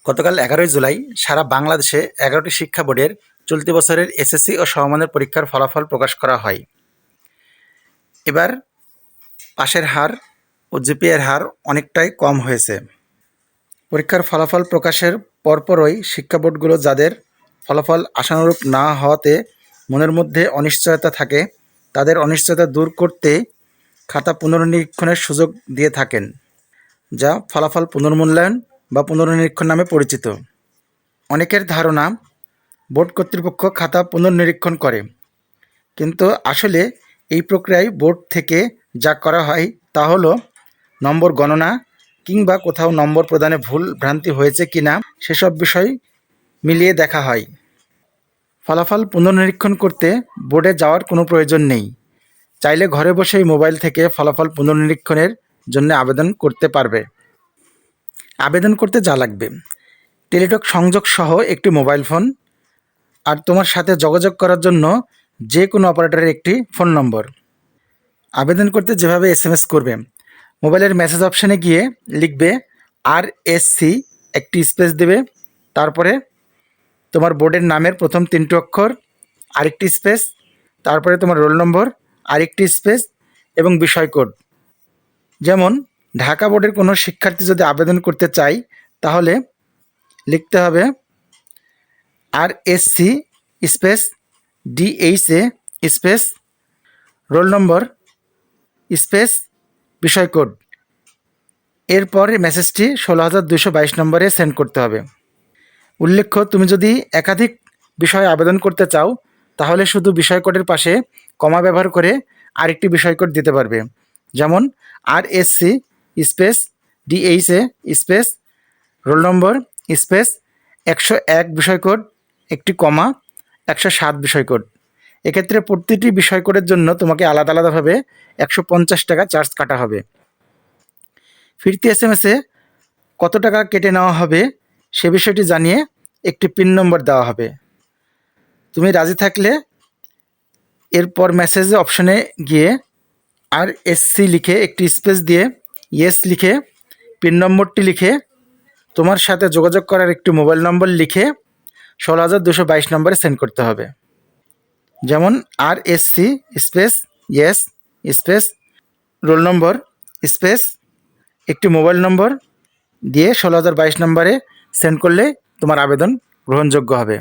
গতকাল 11ই জুলাই সারা বাংলাদেশে 11টি শিক্ষা বোর্ডের চলতি বছরের এসএসসি ও সমমানের পরীক্ষার ফলাফল প্রকাশ করা হয়। এবার পাশের হার ও জিপিএর হার অনেকটাই কম হয়েছে। পরীক্ষার ফলাফল প্রকাশের পরপরই শিক্ষা বোর্ডগুলো যাদের ফলাফল আশানুরূপ না হওয়াতে মনের মধ্যে অনিশ্চয়তা থাকে, তাদের অনিশ্চয়তা দূর করতে খাতা পুনর্নিরীক্ষণের সুযোগ দিয়ে থাকেন, যা ফলাফল পুনর্মূল্যায়ন বা পুনর্নিরীক্ষণ নামে পরিচিত। অনেকের ধারণা বোর্ড কর্তৃপক্ষ খাতা পুনর্নিরীক্ষণ করে, কিন্তু আসলে এই প্রক্রিয়ায় বোর্ড থেকে যা করা হয় তা হলো নম্বর গণনা কিংবা কোথাও নম্বর প্রদানে ভুল ভ্রান্তি হয়েছে কিনা সেসব বিষয় মিলিয়ে দেখা হয়। ফলাফল পুনর্নিরীক্ষণ করতে বোর্ডে যাওয়ার কোনো প্রয়োজন নেই। চাইলে ঘরে বসেই মোবাইল থেকে ফলাফল পুনর্নিরীক্ষণের জন্য আবেদন করতে পারবে। আবেদন করতে যা লাগবে: টেলিটক সংযোগ সহ একটি মোবাইল ফোন, আর তোমার সাথে যোগাযোগ করার জন্য যে কোনো অপারেটরের একটি ফোন নম্বর। আবেদন করতে যেভাবে এসএমএস করবে, মোবাইলের মেসেজ অপশানে গিয়ে লিখবে RSC, একটি স্পেস দেবে, তারপরে তোমার বোর্ডের নামের প্রথম 3টি অক্ষর, আরেকটি স্পেস, তারপরে তোমার রোল নম্বর, আরেকটি স্পেস এবং বিষয় কোড। যেমন ঢাকা বোর্ডের কোনো শিক্ষার্থী যদি আবেদন করতে চায় তাহলে লিখতে হবে RSC space DHA space roll number space বিষয় কোড। এরপর মেসেজটি 16,222 নম্বরে সেন্ড করতে হবে। উল্লেখ্য, তুমি যদি একাধিক বিষয়ে আবেদন করতে চাও তাহলে শুধু বিষয় কোডের পাশে কমা ব্যবহার করে আরেকটি বিষয় কোড দিতে পারবে। যেমন RSC space DHA space roll number space 101 বিষয় কোড, একটি কমা, 107 বিষয় কোড। এক্ষেত্রে প্রতিটি বিষয় কোডের জন্য তোমাকে আলাদা আলাদাভাবে 150 টাকা চার্জ কাটা হবে। ফিরতি এসএমএসে কত টাকা কেটে নেওয়া হবে সে বিষয়টি জানিয়ে একটি পিন নম্বর দেওয়া হবে। তুমি রাজি থাকলে এরপর মেসেজ অপশনে গিয়ে RSC লিখে একটি স্পেস দিয়ে ইয়েস লিখে পিন নম্বরটি লিখে তোমার সাথে যোগাযোগ করার একটি মোবাইল নম্বর লিখে 16,222 নম্বরে সেন্ড করতে হবে। যেমন RSC space yes space roll number space একটি মোবাইল নম্বর দিয়ে 16,022 নম্বরে সেন্ড করলে তোমার আবেদন গ্রহণযোগ্য হবে।